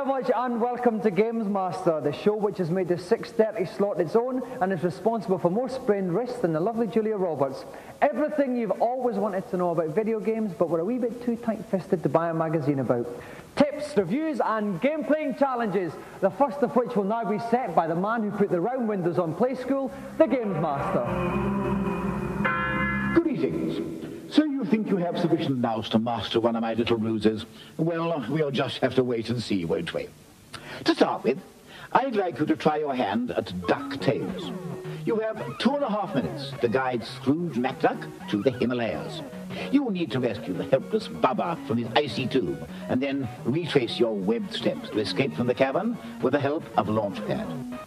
very much and welcome to Gamesmaster, the show which has made the 6:30 slot its own and is responsible for more sprained wrists than the lovely Julia Roberts. Everything you've always wanted to know about video games but were a wee bit too tight-fisted to buy a magazine about. Tips, reviews and game-playing challenges, the first of which will now be set by the man who put the round windows on Play School, the Gamesmaster. Greetings. So you think you have sufficient nous to master one of my little ruses? Well, we'll just have to wait and see, won't we? To start with, I'd like you to try your hand at DuckTales. You have 2.5 minutes to guide Scrooge McDuck to the Himalayas. You need to rescue the helpless Bubba from his icy tube, and then retrace your webbed steps to escape from the cavern with the help of a launchpad.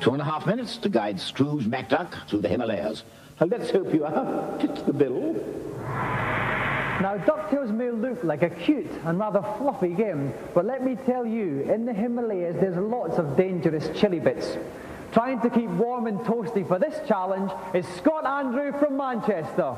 2.5 minutes to guide Scrooge McDuck through the Himalayas. Let's hope you fit the bill. Now, DuckTales may look like a cute and rather fluffy game, but let me tell you, in the Himalayas there's lots of dangerous chili bits. Trying to keep warm and toasty for this challenge is Scott Andrew from Manchester.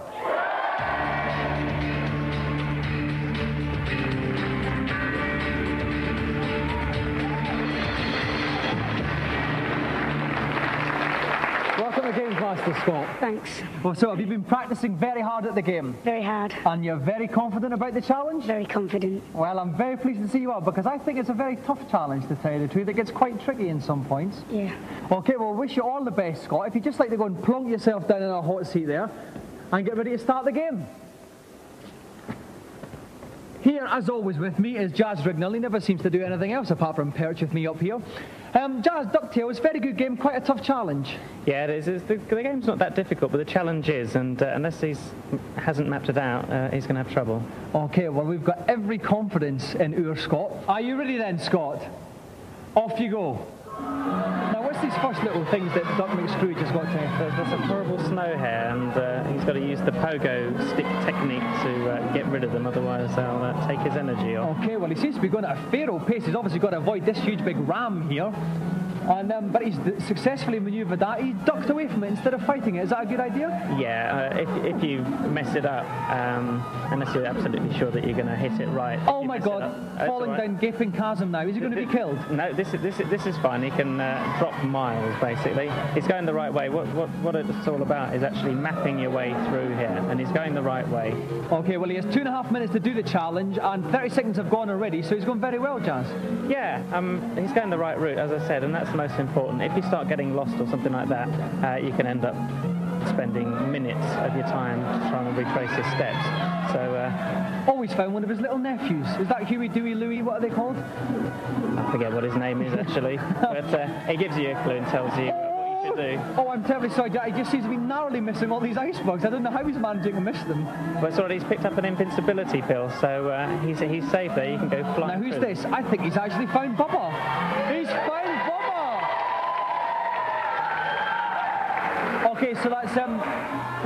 Welcome to Gamesmaster, Scott. Thanks. Well, so have you been practicing very hard at the game? Very hard. And you're very confident about the challenge? Very confident. Well, I'm very pleased to see you are, because I think it's a very tough challenge, to tell you the truth. It gets quite tricky in some points. Yeah. Okay, well, wish you all the best, Scott. If you'd just like to go and plonk yourself down in a hot seat there and get ready to start the game. Here, as always with me, is Jazz Rignall. He never seems to do anything else apart from perch with me up here. Jazz, DuckTales, very good game, quite a tough challenge. Yeah, it is. The game's not that difficult, but the challenge is, and unless he hasn't mapped it out, he's going to have trouble. Okay, well, we've got every confidence in our Scott. Are you ready then, Scott? Off you go. Now, what's these first little things that Duck McScrooge has got to... There's some horrible snow here, and he's got to use the pogo stick technique to get rid of them, otherwise they'll take his energy off. Okay, well, he seems to be going at a pharaoh pace. He's obviously got to avoid this huge big ram here. And, but he's successfully manoeuvred that. He ducked away from it instead of fighting it. Is that a good idea? Yeah, if you mess it up, unless you're absolutely sure that you're going to hit it right. Oh my God, falling down gaping chasm now. Is he going to be killed? No, this is fine. He can drop miles, basically. He's going the right way. What it's all about is actually mapping your way through here, and he's going the right way. Okay, well, he has 2.5 minutes to do the challenge, and 30 seconds have gone already, so he's going very well, Jazz. Yeah, he's going the right route, as I said, and that's the most important. If you start getting lost or something like that, you can end up spending minutes of your time trying to retrace his steps. So, always found one of his little nephews. Is that Huey, Dewey, Louie? What are they called? I forget what his name is actually, but it gives you a clue and tells you what you should do. Oh, I'm terribly sorry. He just seems to be narrowly missing all these icebergs. I don't know how he's managing to miss them. But it's all right, he's picked up an invincibility pill, so he's safe there. You can go flying. Now, who's this? I think he's actually found Bubba. He's found Bubba! Okay, so that's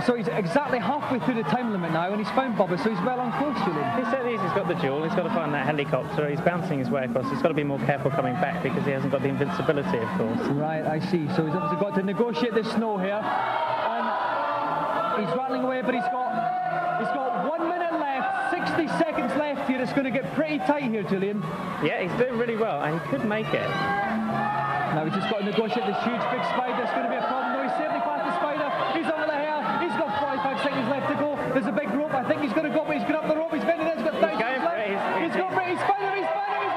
so he's exactly halfway through the time limit now, and he's found Bubba, so he's well on course, Julian. He certainly is. He's got the jewel. He's got to find that helicopter. He's bouncing his way across. He's got to be more careful coming back because he hasn't got the invincibility, of course. Right, I see. So he's obviously got to negotiate the snow here, and he's rattling away, but he's got 1 minute left, 60 seconds left here. It's going to get pretty tight here, Julian. Yeah, he's doing really well, and he could make it. Now he's just got to negotiate this huge big spider. It's going to be a problem. No, he's certainly past the spider. He's over the hair. He's got 45 seconds left to go. There's a big rope. I think he's going to go, but he's got up the rope. He's bending it. He's got 30 seconds left. He's got British spider. He's spider. He's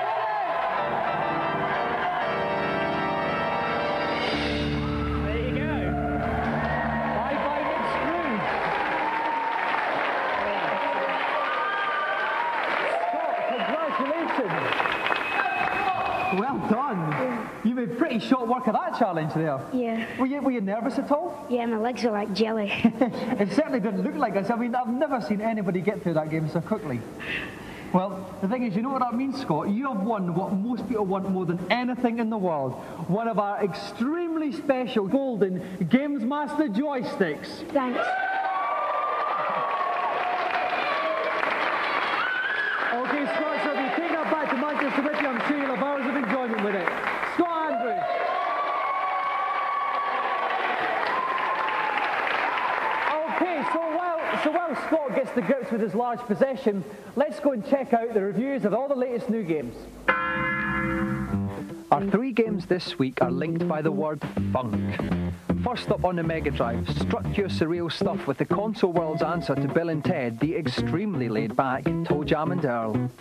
There you go. Bye-bye, McScrooge. Scott, congratulations. Well done. You made pretty short work of that challenge there. Yeah. Were you nervous at all? Yeah, my legs are like jelly. It certainly didn't look like this. I mean, I've never seen anybody get through that game so quickly. Well, the thing is, you know what that means, Scott? You have won what most people want more than anything in the world. One of our extremely special golden Gamesmaster joysticks. Thanks. Okay, Scott, so if you take that back to Manchester with you, I'm sure you'll have hours of enjoyment with it. Scott Andrew. Okay, so while Scott gets to grips with his large possession, let's go and check out the reviews of all the latest new games. Our 3 games this week are linked by the word funk. First up on the Mega Drive, struck your surreal stuff with the console world's answer to Bill and Ted, the extremely laid-back Toe Jam and Earl.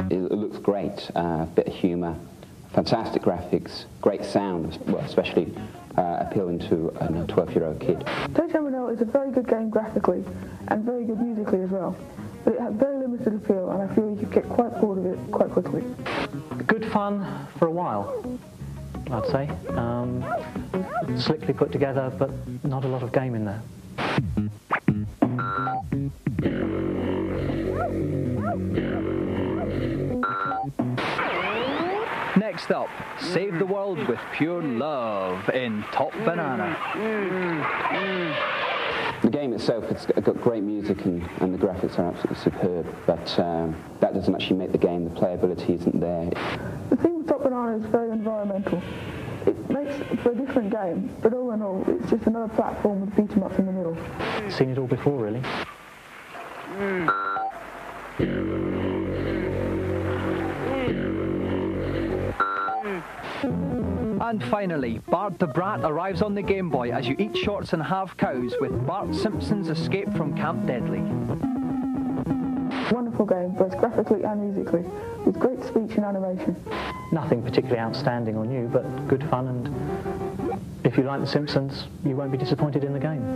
It looks great, a bit of humour, fantastic graphics, great sound, well, especially appealing to a 12-year-old kid. Toe Jam and Earl is a very good game graphically and very good musically as well. But it had very limited appeal, and I feel you could get quite bored of it quite quickly. Good fun for a while, I'd say. Slickly put together, but not a lot of game in there. Next up, save the world with pure love in Top Banana. The game itself, it's got great music and the graphics are absolutely superb, but that doesn't actually make the game. The playability isn't there. The thing with Top Banana is very environmental. It makes for a different game, but all in all, it's just another platform with beat 'em ups in the middle. Seen it all before, really. And finally, Bart the Brat arrives on the Game Boy as you eat shorts and have cows with Bart Simpson's Escape from Camp Deadly. Wonderful game, both graphically and musically, with great speech and animation. Nothing particularly outstanding or new, but good fun, and if you like The Simpsons, you won't be disappointed in the game.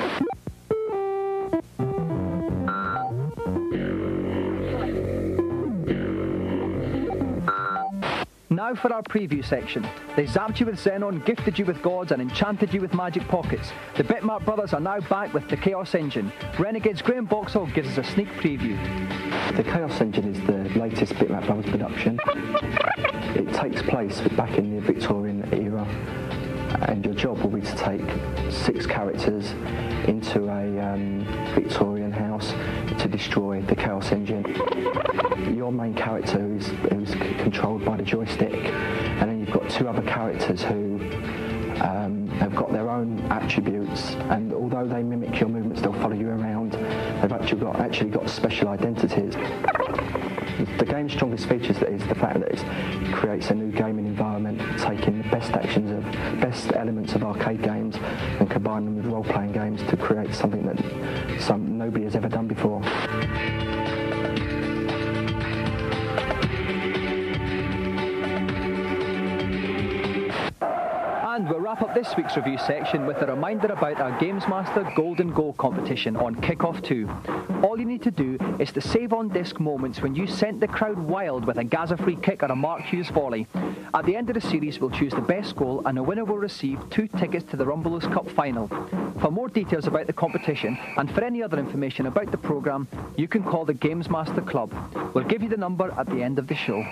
Now for our preview section. They zapped you with Xenon, gifted you with gods, and enchanted you with magic pockets. The Bitmap brothers are now back with the Chaos Engine. Renegade's Graham Boxall gives us a sneak preview. The Chaos Engine is the latest Bitmap Brothers production. It takes place back in the Victorian era, and your job will be to take 6 characters into a Victorian house to destroy the Chaos Engine. Your main character is controlled by the joystick, and then you've got 2 other characters who have got their own attributes, and although they mimic your movements, they'll follow you around. They've actually got special identities. The game's strongest features is the fact that it creates a new gaming environment, taking the best elements of arcade games and combining them with role-playing games to create something that nobody has ever done before. And we'll wrap up this week's review section with a reminder about our Gamesmaster Golden Goal competition on Kickoff 2. All you need to do is to save on disc moments when you sent the crowd wild with a Gaza-free kick or a Mark Hughes volley. At the end of the series, we'll choose the best goal, and the winner will receive 2 tickets to the Rumbelows Cup final. For more details about the competition and for any other information about the programme, you can call the Gamesmaster Club. We'll give you the number at the end of the show.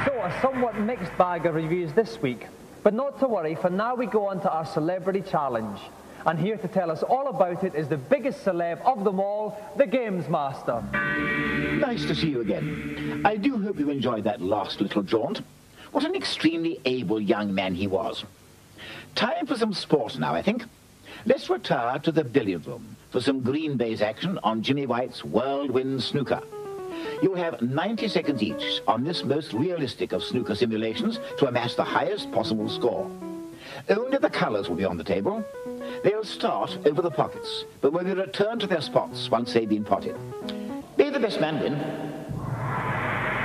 So, a somewhat mixed bag of reviews this week. But not to worry, for now we go on to our Celebrity Challenge. And here to tell us all about it is the biggest celeb of them all, the Gamesmaster. Nice to see you again. I do hope you enjoyed that last little jaunt. What an extremely able young man he was. Time for some sport now, I think. Let's retire to the billiard room for some green baize action on Jimmy White's Whirlwind Snooker. You'll have 90 seconds each on this most realistic of snooker simulations to amass the highest possible score. Only the colours will be on the table. They'll start over the pockets, but will return to their spots once they've been potted. May the best man win.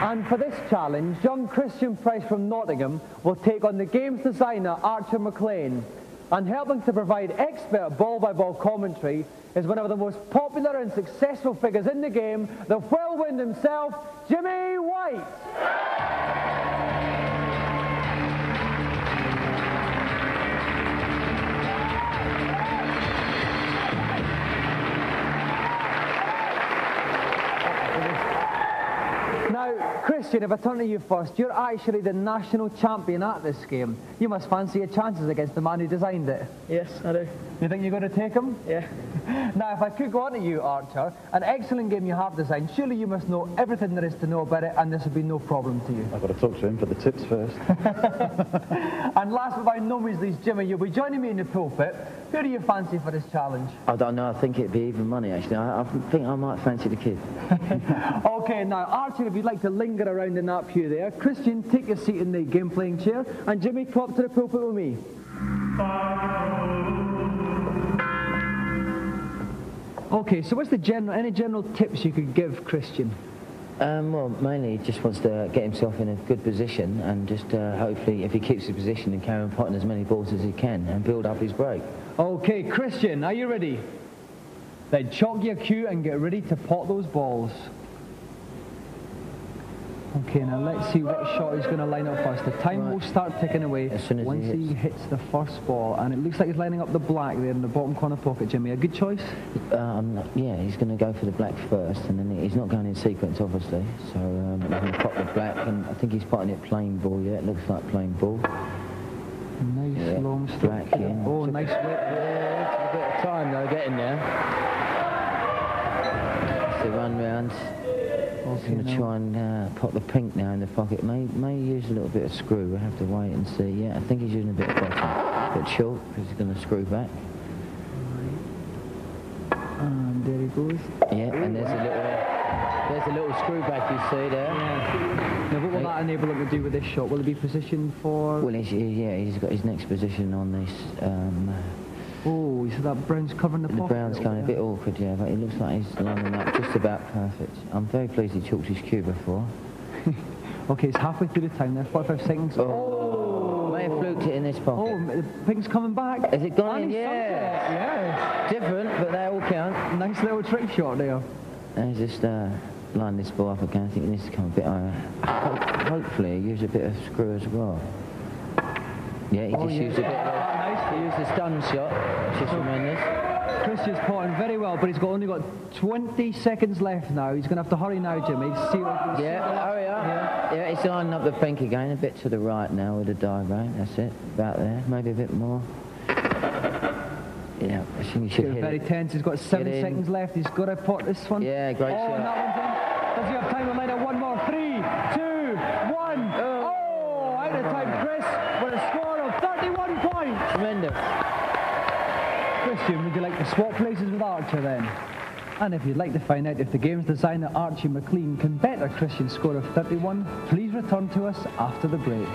And for this challenge, young Christian Price from Nottingham will take on the game's designer, Archer McLean. And helping to provide expert ball-by-ball commentary is one of the most popular and successful figures in the game, the whirlwind himself, Jimmy White. Now, Christian, if I turn to you first, you're actually the national champion at this game. You must fancy your chances against the man who designed it. Yes, I do. You think you're going to take him? Yeah. Now, if I could go on to you, Archer, an excellent game you have designed, surely you must know everything there is to know about it, and this would be no problem to you. I've got to talk to him for the tips first. And last but by no means least, Jimmy, you'll be joining me in the pulpit. Who do you fancy for this challenge? I don't know. I think it'd be even money, actually. I think I might fancy the kid. Okay, now, Archer, if you'd like to linger around in that pew there. Christian, take your seat in the game-playing chair. And Jimmy, come up to the pulpit with me. Okay, so what's any general tips you could give Christian? Well, mainly he just wants to get himself in a good position and just hopefully, if he keeps his position, and carry on potting as many balls as he can and build up his break. Okay, Christian, are you ready? Then chalk your cue and get ready to pot those balls. Okay, now let's see what shot he's going to line up first. The time will start ticking away as soon as once he hits the first ball. And it looks like he's lining up the black there in the bottom corner pocket, Jimmy. A good choice? Yeah, he's going to go for the black first, and then he's not going in sequence, obviously. So he's going to pot the black, and I think he's potting it plain ball, yeah. It looks like plain ball. Nice long stroke. Black in. Oh, nice whip. Yeah, it's a bit of time, though, getting there. So run round. I'm going to try and pop the pink now in the pocket. May use a little bit of screw. We'll have to wait and see. Yeah, I think he's using a bit of bottom. A bit short because he's going to screw back. And there he goes. Yeah, and there's a little screw back you see there. Yeah. Now what will that enable him to do with this shot? Will he be positioned for... Well, he's got his next position on this... Oh, so that brown's covering the pocket. The brown's going a bit awkward, yeah, but it looks like he's lining up just about perfect. I'm very pleased he chalked his cue before. Okay, it's halfway through the time there, 45 seconds. Oh! May have fluked it in this pocket. Oh, the pink's coming back. Has it gone in? Yeah. Yeah. Different, but they all count. Nice little trick shot there. And just line this ball up again. I think it needs to come a bit higher. Hopefully, use a bit of screw as well. Yeah, he just used a bit. He used a stun shot, which is tremendous. Christian's potting very well, but he's only got 20 seconds left now. He's going to have to hurry now, Jimmy. Hurry up. Yeah, he's lining up the pink again, a bit to the right now with the diagram. That's it, about there. Maybe a bit more. Yeah, I think he should hit very tense. He's got 7 seconds left. He's got to pot this one. Yeah, great shot. And that one's in. Does he have time to line up one more? 3, 2, 1. Oh, out of time, Chris, with a score of 31 points. Tremendous. Christian, would you like to swap places with Archer then? And if you'd like to find out if the game's designer Archie McLean can better Christian's score of 31, please return to us after the break.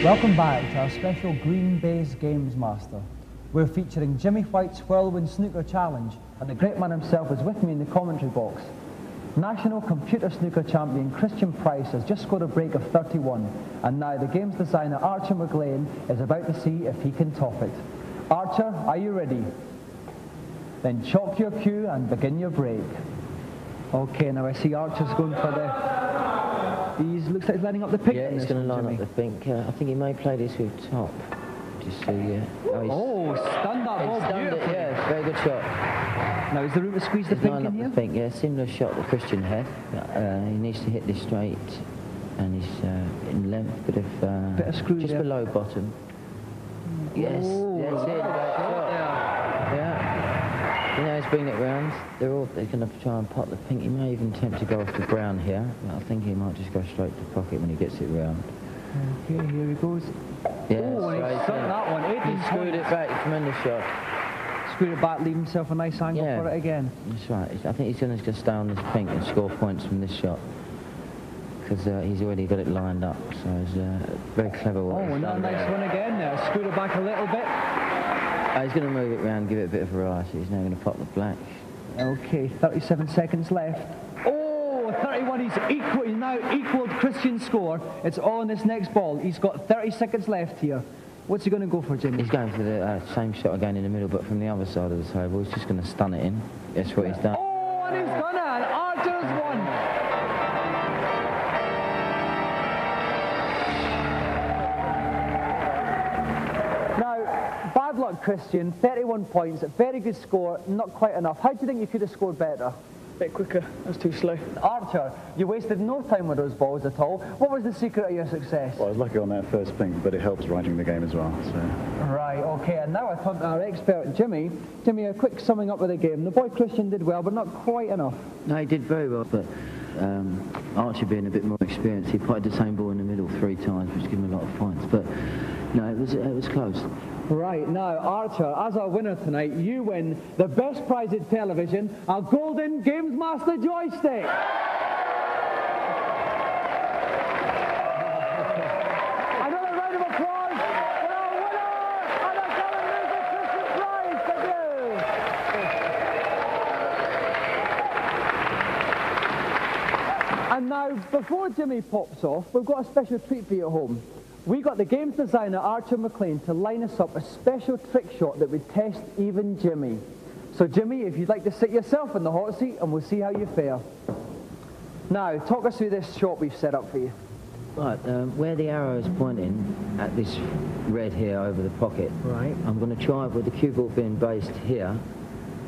Welcome back to our special Green Base Gamesmaster. We're featuring Jimmy White's Whirlwind Snooker Challenge, and the great man himself is with me in the commentary box. National Computer Snooker champion Christian Price has just scored a break of 31, and now the game's designer Archer McLean is about to see if he can top it. Archer, are you ready? Then chalk your cue and begin your break. Okay, now I see Archer's going for the... looks like he's lining up the pink. Yeah, he's going to line up the pink. I think he may play this with top. Just see, yeah. Stunned that ball beautifully. Yeah, very good shot. Now, is there room to squeeze the pink in here? The pink, yeah, similar shot that Christian had. He needs to hit this straight, and he's in length, bit of screw just there. below bottom. Yes, that's it. Yeah. You know, he's bringing it round. They're going to try and pot the pink. He may even attempt to go off the brown here, but I think he might just go straight to the pocket when he gets it round. Okay, here he goes. Yeah, and he stuck that one. He screwed it back. Tremendous shot. Screwed it back, leave himself a nice angle for it again. That's right. I think he's going to stay on this pink and score points from this shot, because he's already got it lined up. So it's very clever. Another nice one again there. Screwed it back a little bit. He's going to move it round, give it a bit of variety. He's now going to pop the black. Okay, 37 seconds left. 31, he's now equalled Christian's score. It's all in this next ball. He's got 30 seconds left here. What's he going to go for, Jimmy? He's going for the same shot again in the middle, but from the other side of the table. He's just going to stun it in. That's what he's done. Oh, and he's done it, and Archer's won. Now, bad luck, Christian. 31 points, a very good score, not quite enough. How do you think you could have scored better? Bit quicker, that's too slow. Archer, you wasted no time with those balls at all. What was the secret of your success? Well, I was lucky on that first pink, but it helps writing the game as well. So. Right, okay, and now I turn to our expert, Jimmy. Jimmy, a quick summing up of the game. The boy Christian did well, but not quite enough. No, he did very well, but Archer being a bit more experienced, he played the same ball in the middle 3 times, which gave him a lot of points. But no, it was close. Right, now, Archer, as our winner tonight, you win the best prize in television, a golden Gamesmaster joystick. Another round of applause for our winner and our Golden Music Christmas prize. Thank you. And now, before Jimmy pops off, we've got a special treat for you at home. We got the games designer Archer McLean to line us up a special trick shot that would test even Jimmy. So Jimmy, if you'd like to sit yourself in the hot seat and we'll see how you fare. Now, talk us through this shot we've set up for you. Right, where the arrow is pointing at this red here over the pocket, right. I'm going to try, with the cue ball being based here,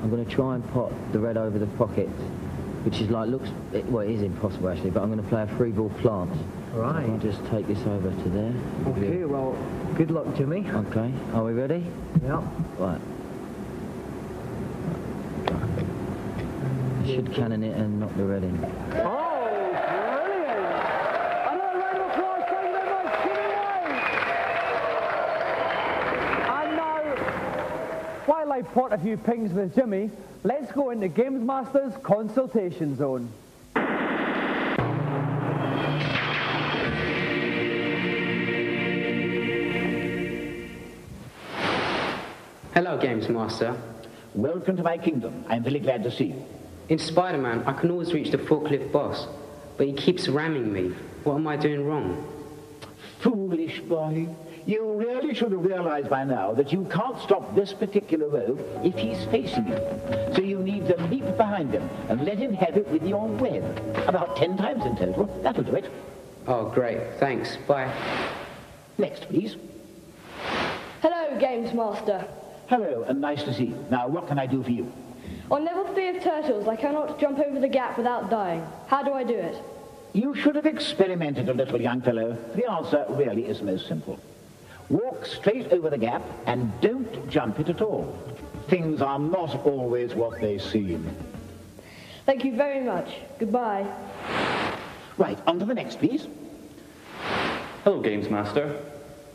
I'm going to try and pop the red over the pocket, which is like, well, it is impossible actually, but I'm going to play a 3-ball plant. Right. So I'll just take this over to there. Okay, well, good luck, Jimmy. Okay, are we ready? Yeah. Right. I should cannon it and knock the red in. Oh, brilliant! Another round of applause, thank you very much, Jimmy White! And now, while I pot a few pings with Jimmy, let's go into Gamesmaster's consultation zone. Hello, Gamesmaster. Welcome to my kingdom. I'm very glad to see you. In Spider-Man, I can always reach the forklift boss, but he keeps ramming me. What am I doing wrong? Foolish boy. You really should have realized by now that you can't stop this particular rogue if he's facing you. So you need to leap behind him and let him have it with your web. About 10 times in total. That'll do it. Oh, great. Thanks. Bye. Next, please. Hello, Gamesmaster. Hello, and nice to see you. Now, what can I do for you? On level 3 of Turtles, I cannot jump over the gap without dying. How do I do it? You should have experimented a little, young fellow. The answer really is most simple. Walk straight over the gap and don't jump it at all. Things are not always what they seem. Thank you very much. Goodbye. Right, on to the next, please. Hello, Gamesmaster.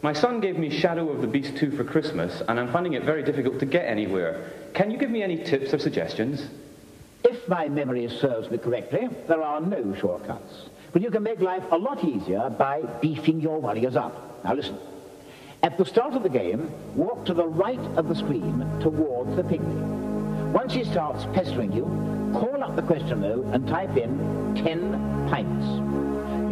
My son gave me Shadow of the Beast 2 for Christmas, and I'm finding it very difficult to get anywhere. Can you give me any tips or suggestions? If my memory serves me correctly, there are no shortcuts. But you can make life a lot easier by beefing your warriors up. Now listen. At the start of the game, walk to the right of the screen towards the pygmy. Once he starts pestering you, call up the question mode and type in 10 pints.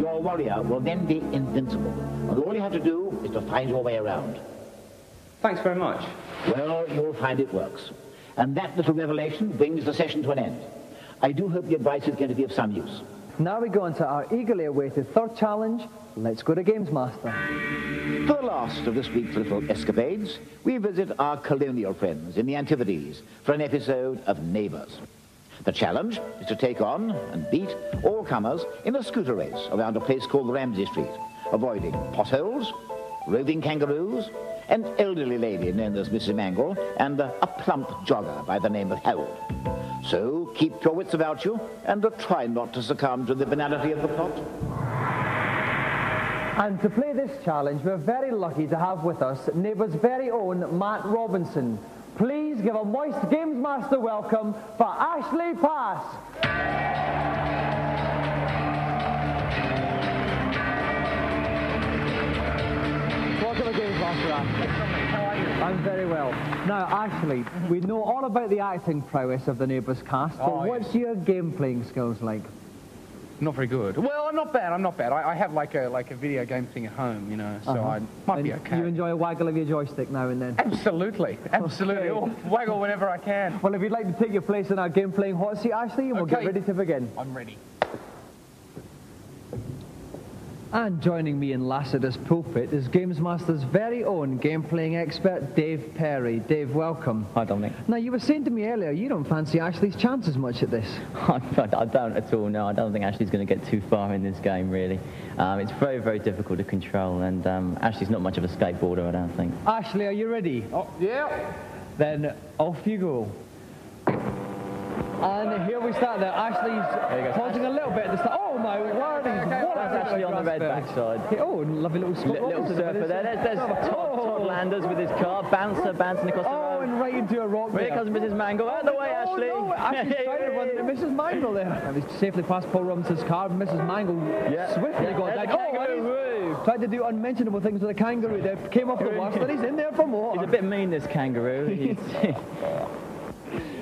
Your warrior will then be invincible, and all you have to do is to find your way around. Thanks very much. Well, you'll find it works. And that little revelation brings the session to an end. I do hope the advice is going to be of some use. Now we go on to our eagerly awaited third challenge. Let's go to Gamesmaster. For the last of this week's little escapades, we visit our colonial friends in the Antipodes for an episode of Neighbours. The challenge is to take on and beat all comers in a scooter race around a place called Ramsey Street, avoiding potholes, roving kangaroos, an elderly lady known as Mrs. Mangle, and a plump jogger by the name of Harold. So keep your wits about you and try not to succumb to the banality of the plot. And to play this challenge, we're very lucky to have with us Neighbours' very own Matt Robinson. Please give a moist Gamesmaster welcome for Ashley Pass. Welcome to Gamesmaster, Ashley. How are you? I'm very well. Now, Ashley, we know all about the acting prowess of the Neighbours cast, but what's your game-playing skills like? Not very good. Well, I'm not bad. I have like a video game thing at home, you know, so I might be okay. You enjoy a waggle of your joystick now and then? Absolutely. Okay. Oh, waggle whenever I can. Well, if you'd like to take your place in our game-playing hot seat, Ashley, we'll get ready to begin. I'm ready. And joining me in Lassiter's pulpit is Gamesmaster's very own game-playing expert, Dave Perry. Dave, welcome. Hi, Dominic. Now, you were saying to me earlier, you don't fancy Ashley's chances much at this. I don't at all, no. I don't think Ashley's going to get too far in this game, really. It's very, very difficult to control, and Ashley's not much of a skateboarder, I don't think. Ashley, are you ready? Oh, yeah. Then off you go. And here we start there. Ashley's pausing a little bit at the start. Oh my word, That's Ashley on the red backside. Oh, lovely little Scott Little surfer there. There's Todd Landers with his car, bouncer bouncing across the road. And right into a rock there. Here comes Mrs. Mangle. Out of the way, Ashley. No, Ashley's trying to run into Mrs. Mangle there. And he's safely past Paul Robinson's car. Mrs. Mangle swiftly got down. Tried to do unmentionable things with a kangaroo there. Came off the worst, and he's in there for more. He's a bit mean, this kangaroo. He's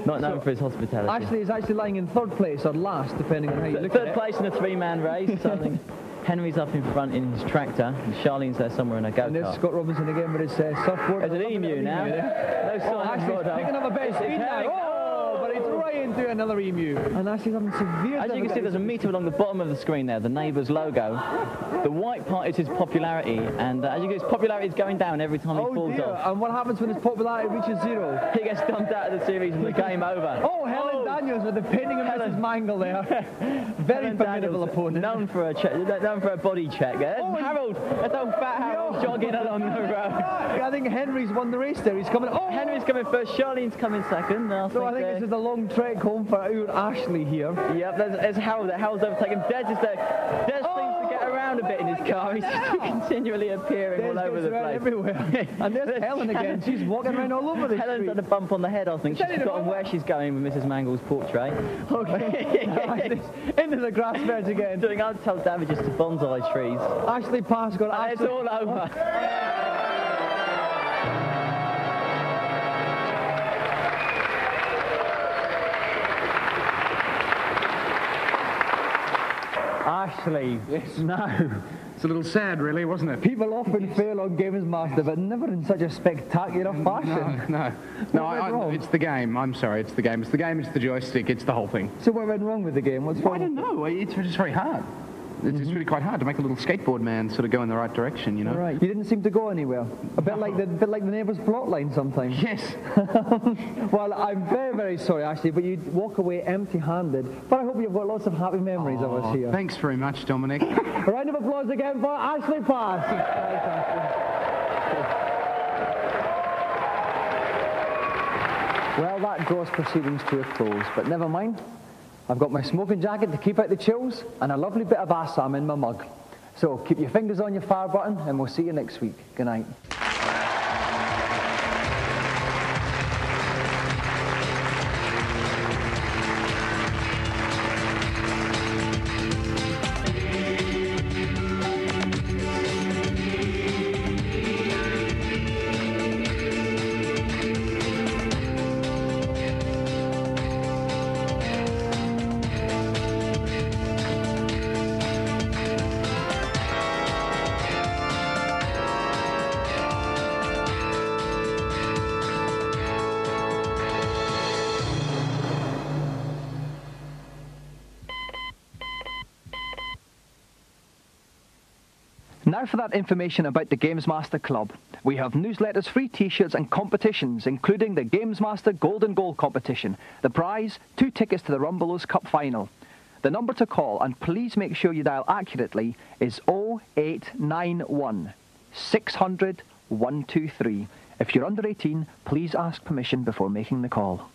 not known for his hospitality. Ashley is actually lying in third place or last, depending on how you look at it. Third place in a three-man race. So I think Henry's up in front in his tractor, and Charlene's there somewhere in a go-kart. And there's Scott Robinson again with his surfboard. There's an emu now. No sign of Ashley's picking up a bit of speed now. But he's right into another emu. And Ashley's having severe As you can see, there's a meter along the bottom of the screen there, the neighbour's logo. The white part is his popularity, and as you can see, his popularity is going down every time he falls off. And what happens when his popularity reaches zero? He gets dumped out of the series and the game over. Oh, Helen Daniels with the pinning of Mrs. Mangle there. Very formidable opponent. Known for a body check. Harold, that's old fat Harold jogging along the road. I think Henry's won the race there. He's coming. Oh, Henry's coming first. Charlene's coming second. I think this is a long trek home for our Ashley here. Yep, there's Harold. Harold's overtaken. Des is there. Des seems to get around a bit in his car. He's continually appearing all over the place. Everywhere. And there's Helen again. She's walking around all over the street. Helen's had a bump on the head, I think. She's forgotten where she's going with Mrs. Mangle's portrait. Okay. Into the grass beds again. Doing untold damages to bonsai trees. Ashley Pass got and it's all over. Ashley, yes. No. It's a little sad, really, wasn't it? People often fail on Gamesmaster, but never in such a spectacular fashion. No, it's the game. I'm sorry, it's the game. It's the game, it's the joystick, it's the whole thing. So what went wrong with the game? What's wrong? I don't know. It's just very hard. It's really quite hard to make a little skateboard man sort of go in the right direction, you know. Right. You didn't seem to go anywhere. A bit like the neighbour's plot line sometimes. Yes. Well, I'm very, very sorry, Ashley, but you walk away empty-handed. But I hope you've got lots of happy memories of us here. Thanks very much, Dominic. A round of applause again for Ashley Pass. Well, that draws proceedings to a close, but never mind. I've got my smoking jacket to keep out the chills and a lovely bit of Assam in my mug. So keep your fingers on your fire button and we'll see you next week. Good night. Now for that information about the Gamesmaster Club. We have newsletters, free t-shirts and competitions, including the Gamesmaster Golden Goal competition. The prize, 2 tickets to the Rumbelows Cup final. The number to call, and please make sure you dial accurately, is 0891 600 123. If you're under 18, please ask permission before making the call.